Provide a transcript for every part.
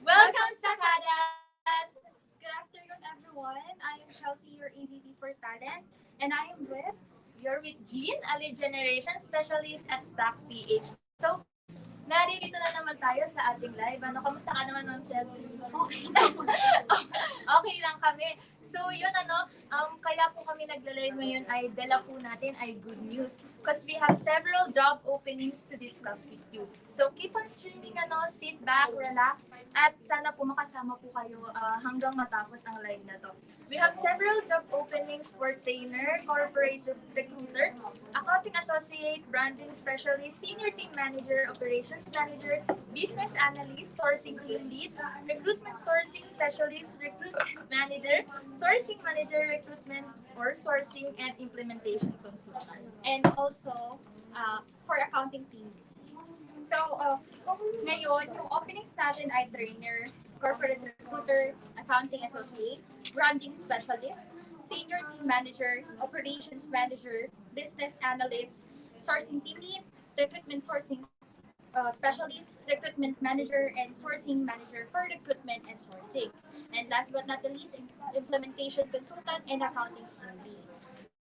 Welcome sa Kadas! Good afternoon, everyone. I am Chelsea, your AVP for Talent, and I am with Jhean, a lead generation specialist at Stock PH. So, narito na naman tayo sa ating live. Kamusta ka naman, Ma'am Chelsea? Okay lang. Okay lang kami. So, yun kaya po kami nagla-live ngayon ay dala po natin ay good news. Because we have several job openings to discuss with you. So, keep on streaming, sit back, relax, at sana po makasama po kayo hanggang matapos ang live na to. We have several job openings for trainer, corporate recruiter, accounting associate, branding specialist, senior team manager, operations manager, business analyst, sourcing team lead, recruitment sourcing specialist, recruitment manager, sourcing manager, recruitment or sourcing and implementation consultant, and also for accounting team. So, ngayon, yung openings natin ay trainer, corporate recruiter, accounting associate, branding specialist, senior team manager, operations manager, business analyst, sourcing team lead, recruitment sourcing specialist, recruitment manager, and sourcing manager for recruitment and sourcing. And last but not the least, implementation consultant and accounting team lead.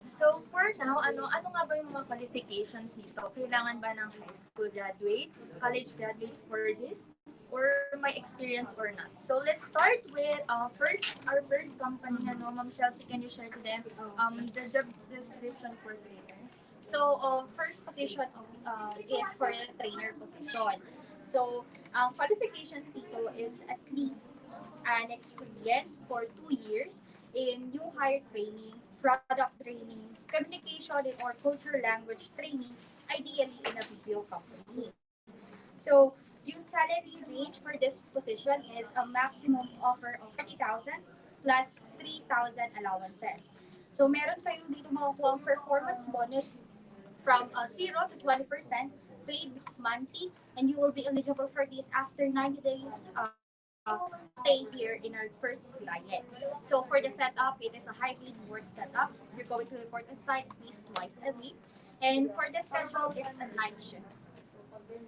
So for now, ano nga ba yung mga qualifications nito? Kailangan ba ng high school graduate, college graduate for this? Or may experience or not? So let's start with our first company, Ma'am Chelsea, can you share to them the job description for trainer? So first position is for the trainer position. So qualifications dito is at least an experience for 2 years in new hire training, product training, communication or cultural language training, ideally in a BPO company. So, yung salary range for this position is a maximum offer of 30,000 plus 3,000 allowances. So, meron kayong dito makukuha ang performance bonus from 0 to 20% paid monthly, and you will be eligible for this after 90 days stay here in our first client. So for the setup, it is a hybrid work setup. You're going to report on site at least twice a week. And for the schedule, it's a night shift.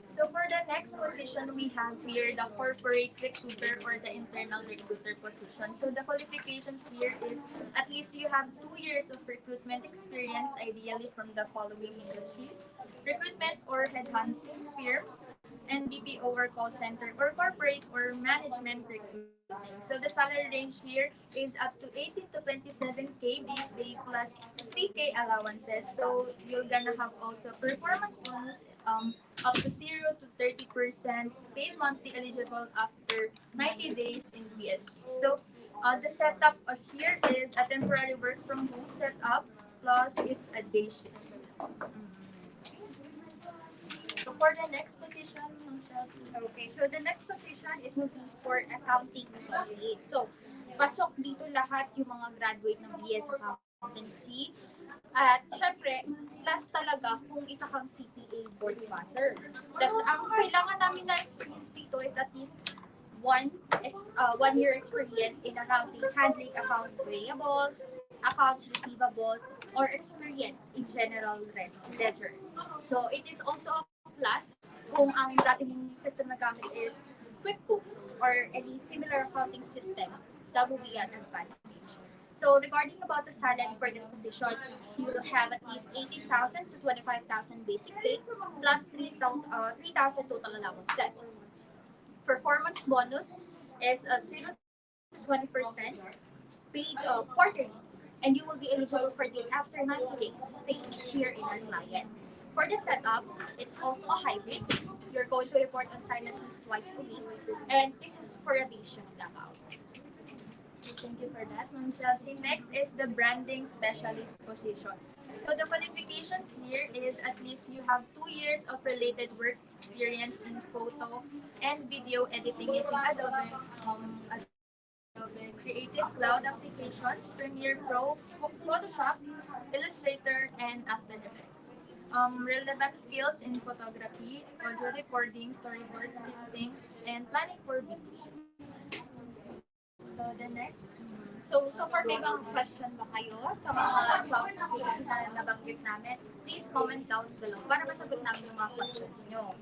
So for the next position, we have here the corporate recruiter or the internal recruiter position. So the qualifications here is at least you have 2 years of recruitment experience, ideally from the following industries: recruitment or headhunting firms, and BPO or call center, or corporate or management recruiting. So the salary range here is up to 18 to 27K base pay plus 3K allowances. So you're gonna have also performance bonus up to 0 to 30% pay monthly eligible after 90 days in PSG. So the setup here is a temporary work from home setup plus it's a day shift. So for the next position, okay, so the next position, it will be for accounting associate. So, pasok dito lahat yung mga graduate ng BS Accountancy. At syempre, plus talaga kung isa kang CPA board passer. Tapos ang kailangan namin na experience dito is at least 1 year experience in accounting, handling accounts payables, accounts receivable, or experience in general ledger. So it is also a plus kung ang dati mong system na gamit is QuickBooks or any similar accounting system. So that will be an advantage. So regarding about the salary for this position, you will have at least 18,000 to 25,000 basic pay plus 3,000 total allowances. Performance bonus is 0 to 20% paid quarterly, and you will be eligible for this after 90 days staying here in our client. For the setup, it's also a hybrid. You're going to report on site at least twice a week, and this is for a day shift about. Thank you for that, Ma'am Chelsea. Next is the branding specialist position. So the qualifications here is at least you have 2 years of related work experience in photo and video editing using Adobe Creative Cloud applications, Premiere Pro, Photoshop, Illustrator, and After Effects. Relevant skills in photography, audio recording, storyboard scripting, and planning for video shoots. So the next. So far may mga question ba kayo sa mga topics na nabanggit namin? Please comment down below para masagot namin yung mga questions nyo.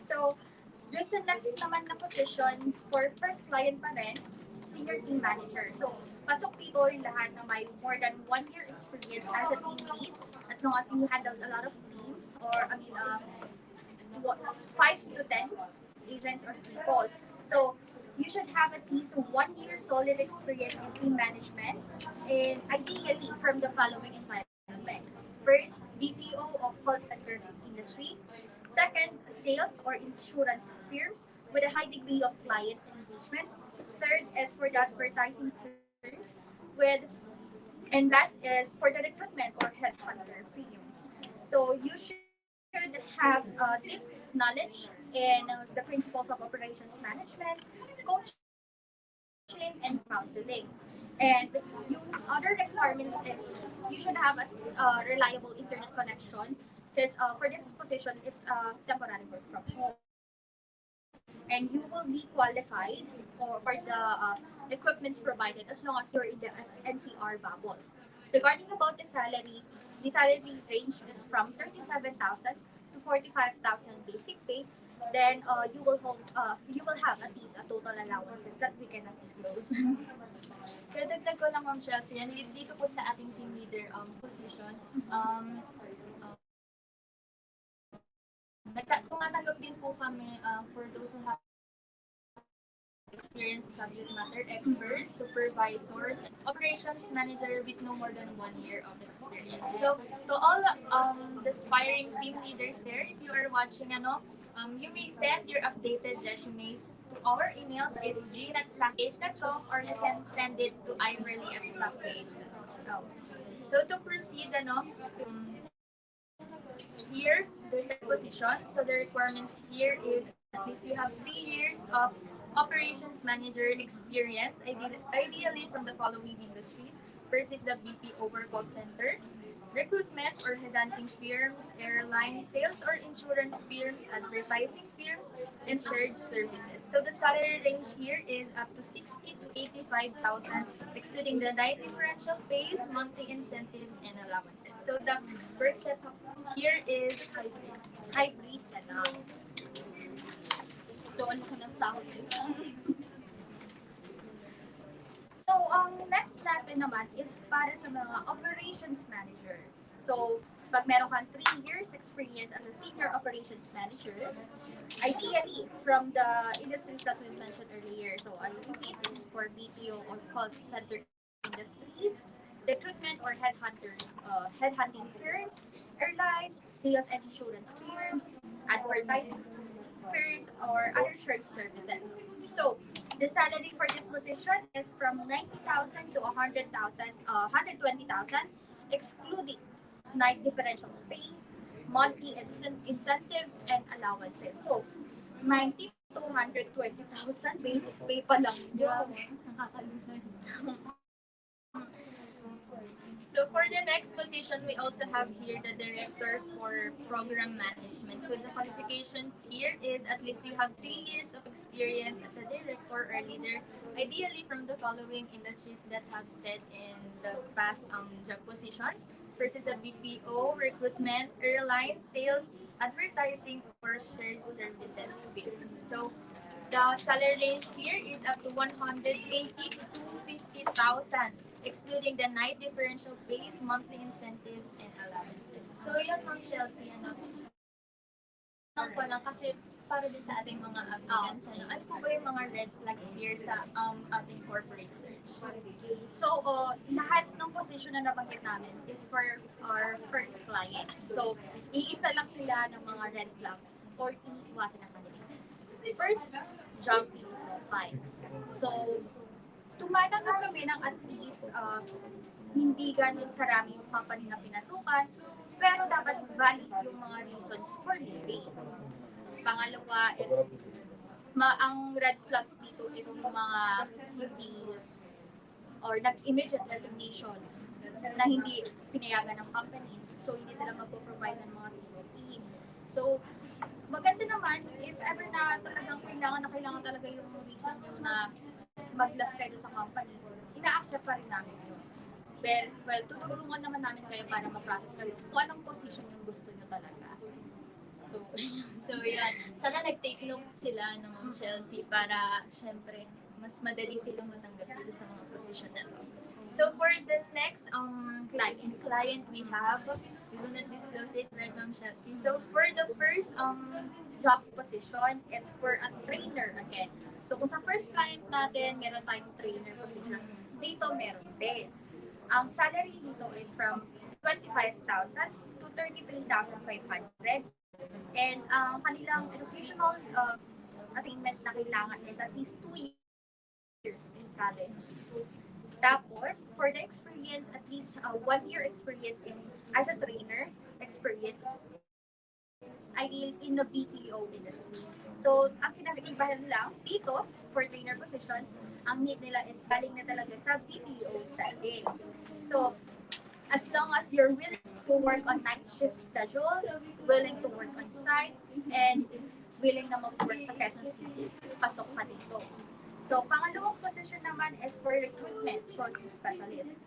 So, there's the next naman na position for first client pa rin, senior team manager. So, pasok dito yung lahat na may more than 1 year experience as a team lead, as long as you handled a lot of teams, or 5 to 10 agents or people. So, you should have at least 1 year solid experience in team management, and ideally from the following environment. First, BPO or call center industry. Second, sales or insurance firms with a high degree of client engagement. Third is for the advertising firms with, and last is for the recruitment or headhunter firms. So you should have deep knowledge in the principles of operations management, coaching, and counseling. And yung other requirements is you should have a reliable internet connection, because for this position, it's temporary work from home. And you will be qualified for the equipments provided as long as you're in the NCR bubbles. Regarding about the salary range is from 37,000 to 45,000 basic pay then you will have at least a total allowances that we cannot disclose. Kaya dagdag ko lang, Ma'am Chelsea, and dito po sa ating team leader position, tumatanggap din po kami for those who have experienced subject matter experts, supervisors, and operations manager with no more than 1 year of experience. So to all the aspiring team leaders there, if you are watching, you may send your updated resumes to our emails. It's jhean@stackpage.com, or you can send it to iverlee@stackpage.com. So to proceed, here, there's a position. So the requirements here is at least you have 3 years of operations manager experience, ideally from the following industries. First is the BPO or call center, recruitment or headhunting firms, airline, sales or insurance firms, advertising firms, and shared services. So the salary range here is up to 60 to 85,000, excluding the night differential pays, monthly incentives, and allowances. So the work setup here is hybrid. Hybrid setup. So ano ko ng sahod nila? So, next natin naman is para sa mga operations manager. So, pag meron kang 3 years experience as a senior operations manager, ideally from the industries that we mentioned earlier. So, I repeat, is for BPO or call center industries, recruitment or headhunting firms, airlines, sales and insurance firms, advertising firms, or other shared services. So, the salary for this position is from 90,000 to 100,000, 120,000, excluding night differentials pay, monthly incentives, and allowances. So, 90 to 120,000 basic pay pa lang. So for the next position, we also have here the Director for Program Management. So the qualifications here is at least you have 3 years of experience as a director or leader, ideally from the following industries that have said in the past job positions. First is a BPO, recruitment, airline, sales, advertising, or shared services fields. So the salary range here is up to 180 to 50,000, excluding the night differential pays, monthly incentives, and allowances. So yun, Ma'am Chelsea, ko lang kasi para din sa ating mga applicants, ano po ba yung mga red flags here sa ating corporate search? Okay. So, lahat ng position na nabanggit namin is for our first client. So, iisa lang sila ng mga red flags or iniiwasan ng kanila. First, jumping profile. So, tumatanggap kami ng at least hindi ganun karami yung company na pinasukan, pero dapat valid yung mga reasons for leaving. Pangalawa is, ang red flags dito is yung mga hindi or nag-immediate resignation na hindi pinayagan ng companies. So, hindi sila magpo-provide ng mga COE. So, maganda naman if ever na talagang kailangan talaga yung reason nyo na mag-left kayo sa company, ina-accept pa rin namin yun. Well, tutulungan naman namin kayo para ma-process kayo kung anong position yung gusto nyo talaga. So yan. Sana nag-take note sila ng Ma'am Chelsea para, syempre, mas madali silang matanggap dito sa mga position na to. So for the next client we have, we will not disclose it, right, Ma'am Chelsea? So for the first job position, it's for a trainer again. So kung sa first client natin, meron tayong trainer position, dito meron din. Ang salary dito is from 25,000 to 33,500. And kanilang educational attainment na kailangan is at least 2 years in college. Tapos, for the experience, at least 1 year experience as a trainer, experience ideal in the BPO industry. So, ang kinakaibahan lang dito, for trainer position, ang need nila is galing na talaga sa BPO setting. So, as long as you're willing to work on night shift schedules, willing to work on site, and willing na mag-work sa Quezon City, pasok ka dito. So, pangalawang position naman is for recruitment sourcing specialist.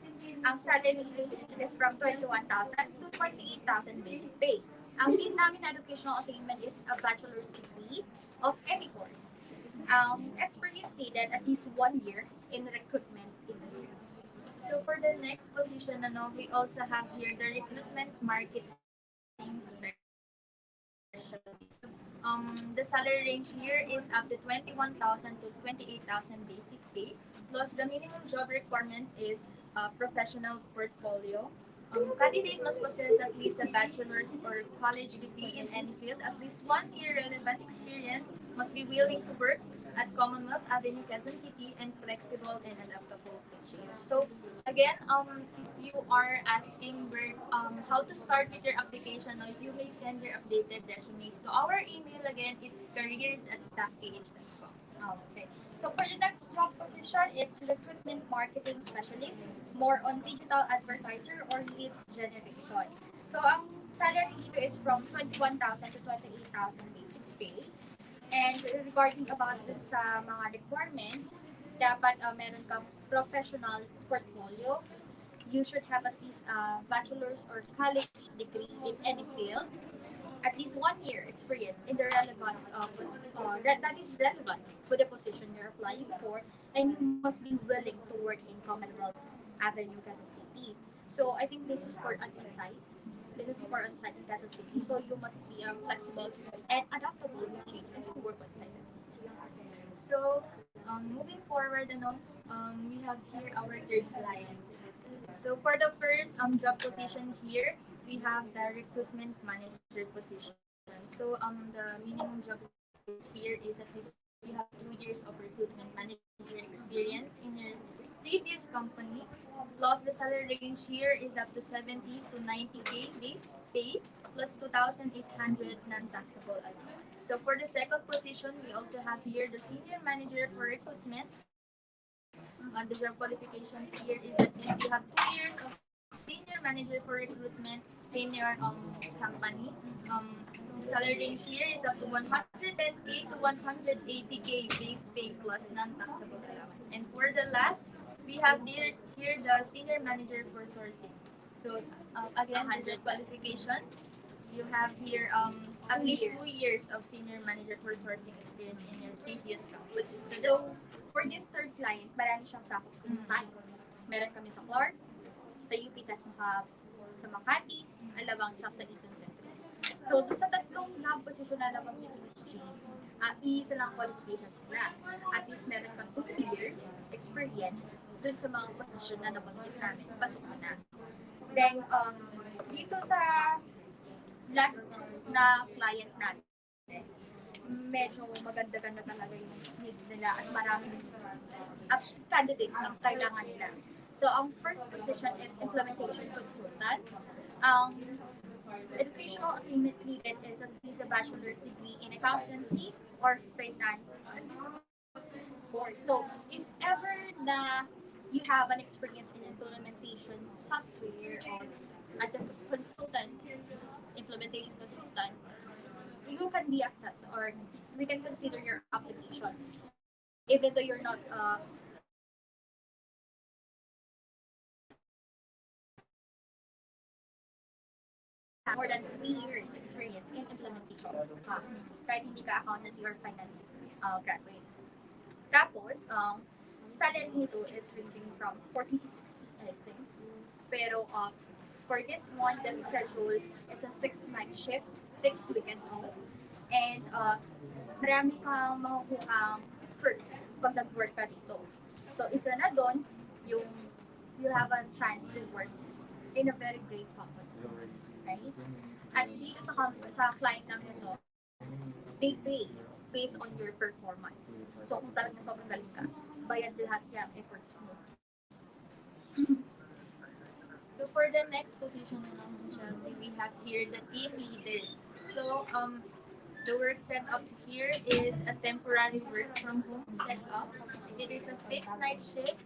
Ang salary range is from 21,000 to 28,000 basic pay. Ang need namin na educational attainment is a bachelor's degree of any course. Experience needed at least 1 year in recruitment industry. So for the next position, we also have here the recruitment marketing specialist. The salary range here is up to 21,000 to 28,000 basic pay. Plus, the minimum job requirements is professional portfolio. Candidate must possess at least a bachelor's or college degree in any field, at least 1 year relevant experience, must be willing to work at Commonwealth Avenue, Quezon City, and flexible and adaptable to change. So, again, if you are asking how to start with your application, you may send your updated resumes to our email. Again, it's careers@staffph.com. Okay. So for the next job position, it's recruitment marketing specialist, more on digital advertiser or leads generation. So ang salary dito is from 21,000 to 28,000 basic pay. And regarding about dun sa mga requirements, dapat meron kang professional portfolio. You should have at least a bachelor's or college degree in any field, at least 1 year experience in the relevant that is relevant for the position you're applying for, and you must be willing to work in Commonwealth Avenue, Quezon City. So I think this is for an on-site. This is for on-site in Quezon City. So you must be flexible and adaptable to change and to work on-site. So moving forward, we have here our third client. So for the first job position here, we have the recruitment manager position. So the minimum job here is at least you have 2 years of recruitment manager experience in your previous company. Plus the salary range here is up to 70 to 90K base pay plus 2,800 non-taxable allowance. So for the second position, we also have here the senior manager for recruitment. The job qualifications here is at least you have 2 years of senior manager for recruitment in your company. The salary range here is up to 110K to 180K base pay plus non-taxable allowance. And for the last, we have here the senior manager for sourcing. So again, the qualifications, you have here at least 2 years of senior manager for sourcing experience in your previous company. So for this third client, marami siyang sakop kung sites. Meron kami sa Clark, sa UP Technical, sa Makati, Alabang, tsaka sa Eton Centros. So, doon sa tatlong job position na nabanggit ni Ms. G, iisa lang qualifications na. At least meron kang 2 years experience doon sa mga position na nabanggit namin. Pasok mo na. Then, dito sa last na client natin, medyo maganda-ganda talaga yung need nila at maraming candidate na kailangan nila. So, ang first position is implementation consultant. Educational attainment needed is at least a bachelor's degree in accountancy or finance course. So, if ever na you have an experience in implementation software or as a consultant, implementation consultant, you can be accepted or we can consider your application. Even though you're not more than 3 years experience in implementation. Kahit hindi ka accountancy or finance graduate. Tapos, salary nito is ranging from 40 to 60, I think. Pero for this one, the schedule, it's a fixed night shift, fixed weekends off. And marami kang makukuha perks pag nag-work ka dito. So, isa na doon, yung you have a chance to work in a very great company. Right? At dito sa client namin ito, they pay based on your performance. So, kung talagang sobrang galing ka, bayad lahat yung efforts mo. So, for the next position naman, Chelsea, we have here the team leader. So, the work setup here is a temporary work from home setup. It is a fixed night shift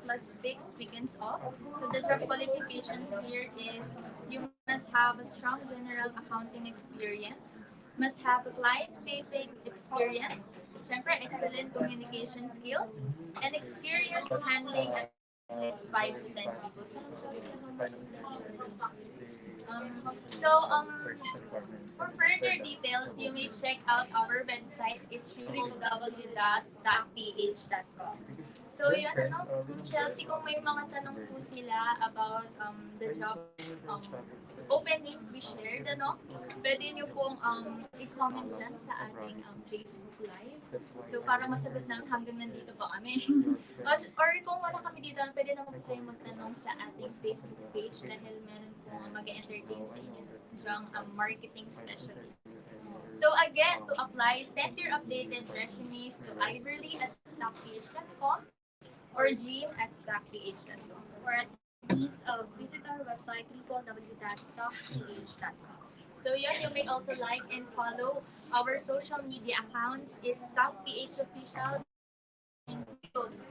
plus fixed weekends off. So the job qualifications here is you must have a strong general accounting experience, must have a client-facing experience, syempre excellent communication skills, and experience handling at least 5 to 10 people. So, For further details, you may check out our website. It's www.stackph.com. So yun, Chelsea, kung may mga tanong po sila about the job openings we shared, pwede nyo pong i-comment dyan sa ating Facebook Live. So para masagot na hanggang nandito po kami. Or kung wala kami dito, pwede naman po kayo magtanong sa ating Facebook page dahil meron po mag-entertain sa inyo dyang marketing specialist. So again, to apply, send your updated resumes to iverlee@stackph.com or jhean@stackph.com. Or at least visit our website www.stackph.com. So yeah, you may also like and follow our social media accounts. It's StockPH Official,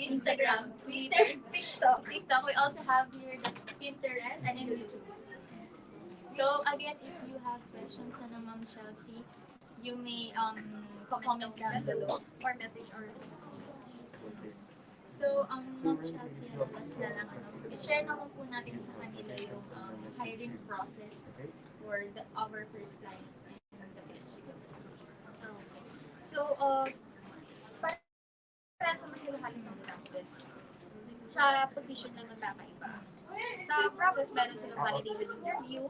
Instagram, Twitter, TikTok. We also have here the Pinterest and YouTube. So again, if you have questions na Ma'am Chelsea, you may comment down below or message or So, Ma'am Chelsea, last na lang, i-share naman po natin sa kanila yung hiring process for our first client and the best. Okay. So, para sa masilahaling ng process, sa position na magkakaiba. Sa process, meron silang validation interview.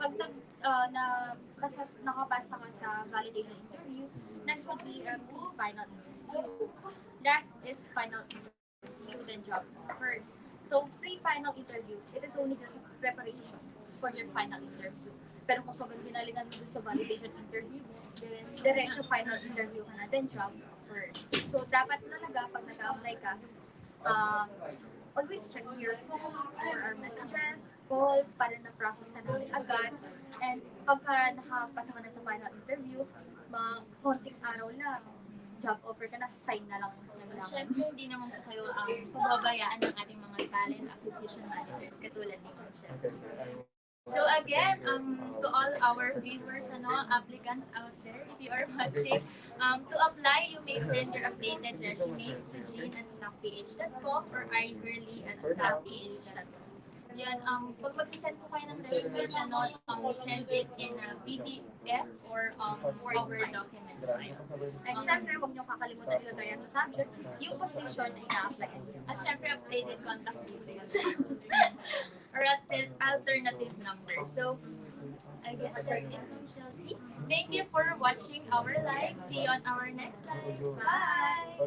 Pag nakapasa ka sa validation interview, next would be final interview. Last is final interview, then job offer. So, pre-final interview, it is only just preparation for your final interview. Pero kung sobrang binalingan mo sa validation interview, diretso final interview ka na, then job offer. So, dapat talaga, pag nag-apply ka, always check your phones or our messages, calls, para na-process ka namin agad. And pagka nakapasa ka na sa final interview, mga konting araw lang, job offer ka na, sign na lang. Siyempre, hindi naman po kayo pababayaan ng ating mga talent acquisition managers katulad ni Ma'am Chelsea. So again, to all our viewers, applicants out there, if you are watching, to apply, you may send your updated resumes to jhean@stackph.com or iverlee@stackph.com. Yan, pag magsisend po kayo ng resumes, send it in a PDF or Word document file. And syempre, huwag niyo kakalimutan ilagay sa subject, yung position na ina-applyan. At syempre, updated contact details. Or alternative number. So, I guess that's it from Chelsea. Thank you for watching our live. See you on our next live. Bye!